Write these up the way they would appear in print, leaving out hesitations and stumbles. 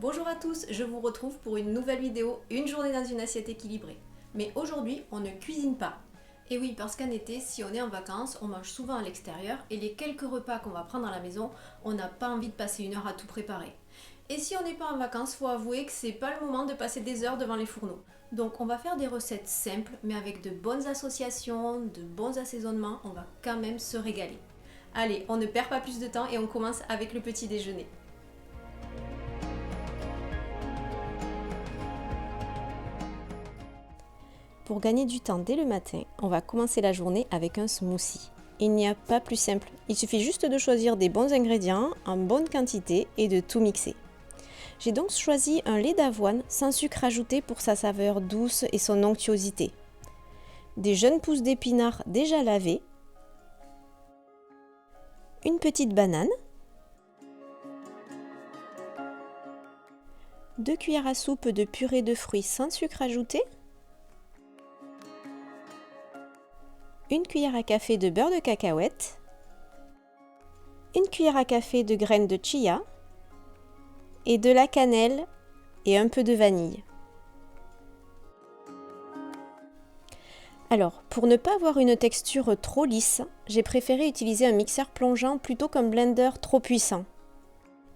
Bonjour à tous, je vous retrouve pour une nouvelle vidéo, une journée dans une assiette équilibrée. Mais aujourd'hui, on ne cuisine pas. Et oui, parce qu'en été, si on est en vacances, on mange souvent à l'extérieur et les quelques repas qu'on va prendre à la maison, on n'a pas envie de passer une heure à tout préparer. Et si on n'est pas en vacances, faut avouer que c'est pas le moment de passer des heures devant les fourneaux. Donc on va faire des recettes simples, mais avec de bonnes associations, de bons assaisonnements, on va quand même se régaler. Allez, on ne perd pas plus de temps et on commence avec le petit déjeuner. Pour gagner du temps dès le matin, on va commencer la journée avec un smoothie. Il n'y a pas plus simple, il suffit juste de choisir des bons ingrédients en bonne quantité et de tout mixer. J'ai donc choisi un lait d'avoine sans sucre ajouté pour sa saveur douce et son onctuosité. Des jeunes pousses d'épinards déjà lavées, une petite banane, 2 cuillères à soupe de purée de fruits sans sucre ajouté, une cuillère à café de beurre de cacahuète, une cuillère à café de graines de chia et de la cannelle et un peu de vanille. Alors, pour ne pas avoir une texture trop lisse, j'ai préféré utiliser un mixeur plongeant plutôt qu'un blender trop puissant.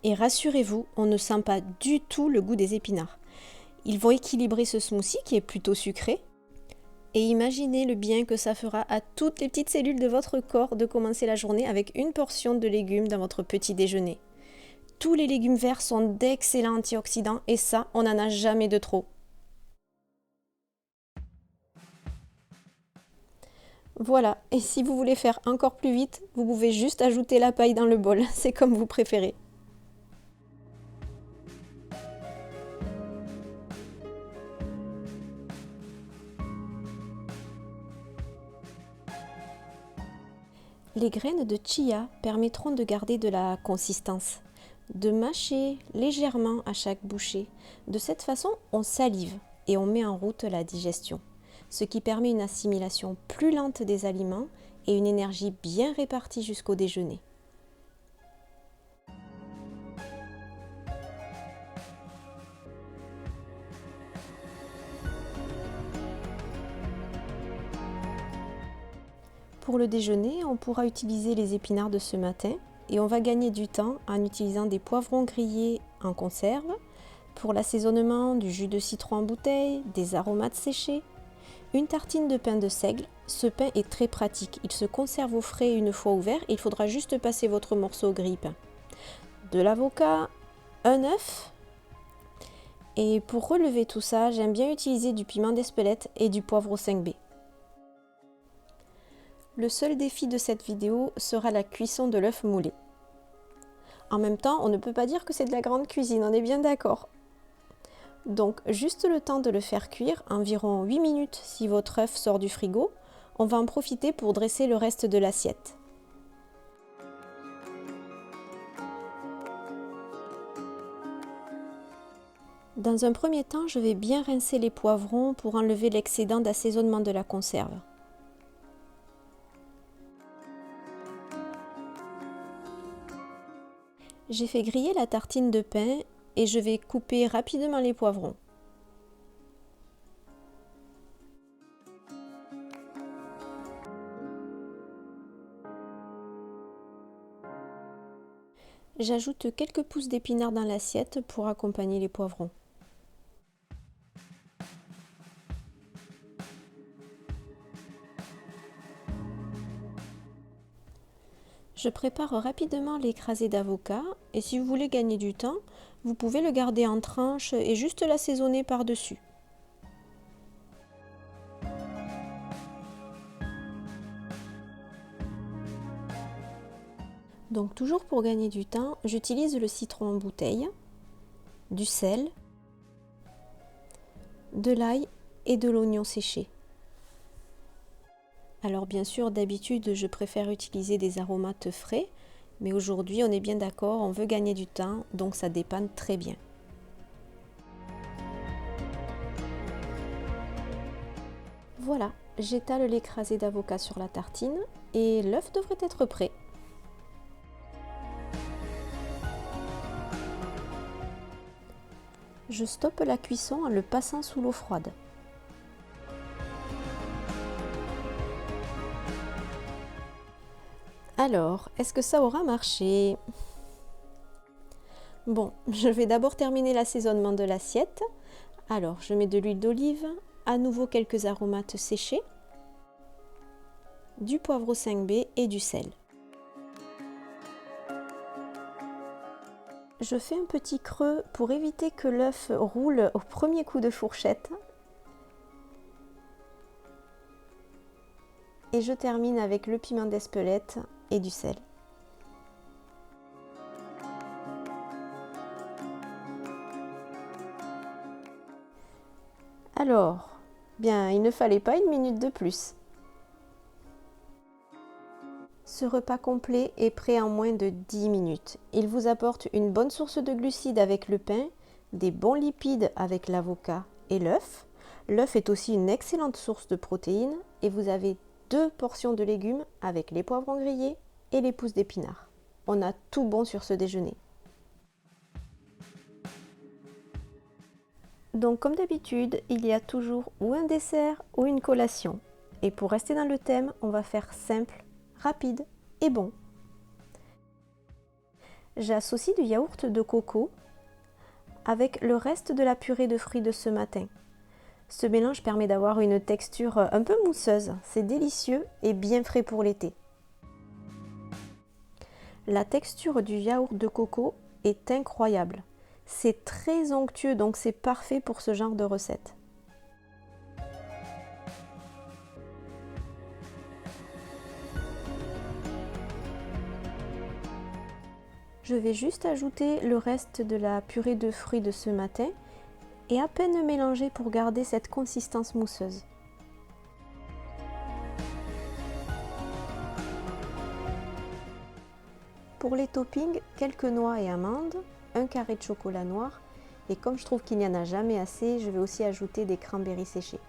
Et rassurez-vous, on ne sent pas du tout le goût des épinards. Ils vont équilibrer ce smoothie qui est plutôt sucré. Et imaginez le bien que ça fera à toutes les petites cellules de votre corps de commencer la journée avec une portion de légumes dans votre petit déjeuner. Tous les légumes verts sont d'excellents antioxydants et ça, on n'en a jamais de trop. Voilà, et si vous voulez faire encore plus vite, vous pouvez juste ajouter la paille dans le bol, c'est comme vous préférez. Les graines de chia permettront de garder de la consistance, de mâcher légèrement à chaque bouchée. De cette façon, on salive et on met en route la digestion, ce qui permet une assimilation plus lente des aliments et une énergie bien répartie jusqu'au déjeuner. Pour le déjeuner, on pourra utiliser les épinards de ce matin et on va gagner du temps en utilisant des poivrons grillés en conserve, pour l'assaisonnement du jus de citron en bouteille, des aromates séchés, une tartine de pain de seigle. Ce pain est très pratique, il se conserve au frais une fois ouvert et il faudra juste passer votre morceau au grille-pain. De l'avocat, un œuf. Et pour relever tout ça, j'aime bien utiliser du piment d'Espelette et du poivre au 5B. Le seul défi de cette vidéo sera la cuisson de l'œuf moulé. En même temps, on ne peut pas dire que c'est de la grande cuisine, on est bien d'accord. Donc, juste le temps de le faire cuire, environ 8 minutes si votre œuf sort du frigo. On va en profiter pour dresser le reste de l'assiette. Dans un premier temps, je vais bien rincer les poivrons pour enlever l'excédent d'assaisonnement de la conserve. J'ai fait griller la tartine de pain et je vais couper rapidement les poivrons. J'ajoute quelques pousses d'épinards dans l'assiette pour accompagner les poivrons. Je prépare rapidement l'écrasé d'avocat et si vous voulez gagner du temps, vous pouvez le garder en tranches et juste l'assaisonner par-dessus. Donc toujours pour gagner du temps, j'utilise le citron en bouteille, du sel, de l'ail et de l'oignon séché. Alors bien sûr, d'habitude, je préfère utiliser des aromates frais, mais aujourd'hui, on est bien d'accord, on veut gagner du temps, donc ça dépanne très bien. Voilà, j'étale l'écrasé d'avocat sur la tartine et l'œuf devrait être prêt. Je stoppe la cuisson en le passant sous l'eau froide. Alors, est-ce que ça aura marché? Bon, je vais d'abord terminer l'assaisonnement de l'assiette. Alors, je mets de l'huile d'olive, à nouveau quelques aromates séchés, du poivre 5B et du sel. Je fais un petit creux pour éviter que l'œuf roule au premier coup de fourchette. Et je termine avec le piment d'Espelette et du sel. Alors, bien, il ne fallait pas une minute de plus. Ce repas complet est prêt en moins de 10 minutes. Il vous apporte une bonne source de glucides avec le pain, des bons lipides avec l'avocat et l'œuf. L'œuf est aussi une excellente source de protéines et vous avez 2 portions de légumes avec les poivrons grillés et les pousses d'épinards. On a tout bon sur ce déjeuner. Donc comme d'habitude, il y a toujours ou un dessert ou une collation. Et pour rester dans le thème, on va faire simple, rapide et bon. J'associe du yaourt de coco avec le reste de la purée de fruits de ce matin. Ce mélange permet d'avoir une texture un peu mousseuse, c'est délicieux et bien frais pour l'été. La texture du yaourt de coco est incroyable. C'est très onctueux, donc c'est parfait pour ce genre de recette. Je vais juste ajouter le reste de la purée de fruits de ce matin et à peine mélanger pour garder cette consistance mousseuse. Pour les toppings, quelques noix et amandes, un carré de chocolat noir et comme je trouve qu'il n'y en a jamais assez, je vais aussi ajouter des cranberries séchées.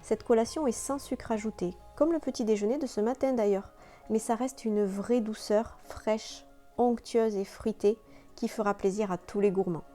Cette collation est sans sucre ajouté, comme le petit déjeuner de ce matin d'ailleurs, mais ça reste une vraie douceur fraîche, onctueuse et fruitée qui fera plaisir à tous les gourmands.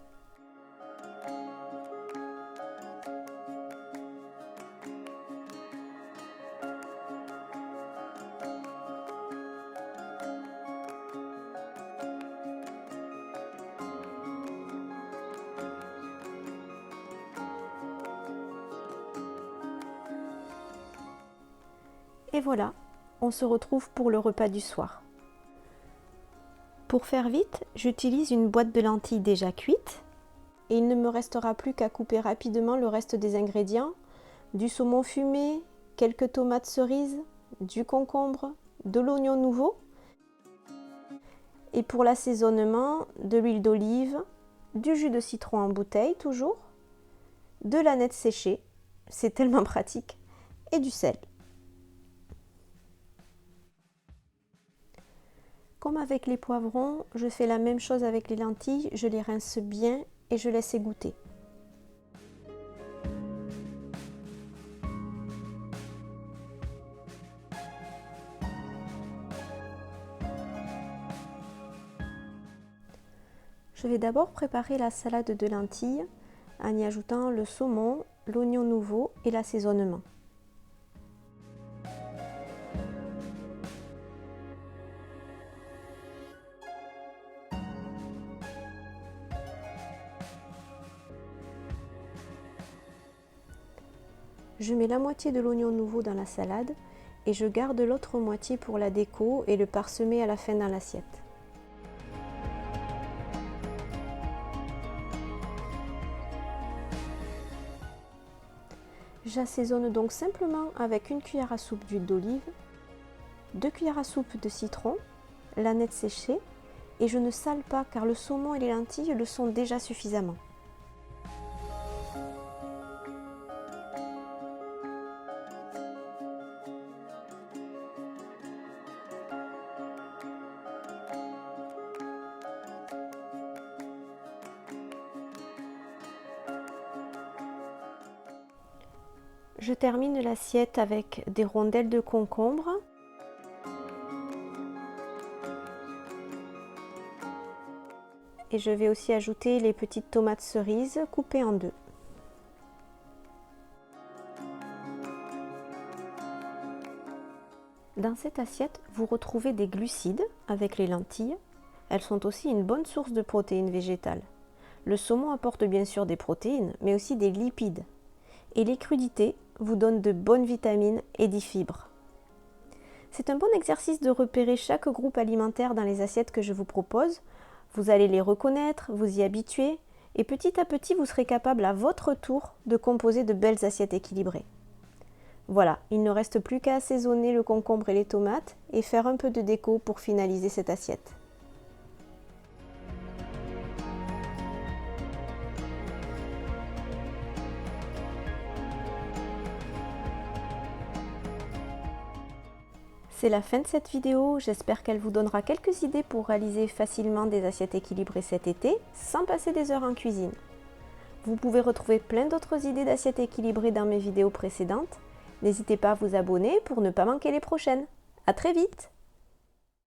Et voilà, on se retrouve pour le repas du soir. Pour faire vite, j'utilise une boîte de lentilles déjà cuite et il ne me restera plus qu'à couper rapidement le reste des ingrédients, du saumon fumé, quelques tomates cerises, du concombre, de l'oignon nouveau et pour l'assaisonnement, de l'huile d'olive, du jus de citron en bouteille toujours, de l'aneth séchée, c'est tellement pratique, et du sel. Comme avec les poivrons, je fais la même chose avec les lentilles, je les rince bien et je laisse égoutter. Je vais d'abord préparer la salade de lentilles en y ajoutant le saumon, l'oignon nouveau et l'assaisonnement. Je mets la moitié de l'oignon nouveau dans la salade et je garde l'autre moitié pour la déco et le parsemer à la fin dans l'assiette. J'assaisonne donc simplement avec une cuillère à soupe d'huile d'olive, 2 cuillères à soupe de citron, l'aneth séchée et je ne sale pas car le saumon et les lentilles le sont déjà suffisamment. Je termine l'assiette avec des rondelles de concombre, et je vais aussi ajouter les petites tomates cerises coupées en deux. Dans cette assiette, vous retrouvez des glucides avec les lentilles. Elles sont aussi une bonne source de protéines végétales. Le saumon apporte bien sûr des protéines, mais aussi des lipides. Et les crudités vous donnent de bonnes vitamines et des fibres. C'est un bon exercice de repérer chaque groupe alimentaire dans les assiettes que je vous propose. Vous allez les reconnaître, vous y habituer, et petit à petit vous serez capable à votre tour de composer de belles assiettes équilibrées. Voilà, il ne reste plus qu'à assaisonner le concombre et les tomates et faire un peu de déco pour finaliser cette assiette. C'est la fin de cette vidéo, j'espère qu'elle vous donnera quelques idées pour réaliser facilement des assiettes équilibrées cet été, sans passer des heures en cuisine. Vous pouvez retrouver plein d'autres idées d'assiettes équilibrées dans mes vidéos précédentes. N'hésitez pas à vous abonner pour ne pas manquer les prochaines. À très vite!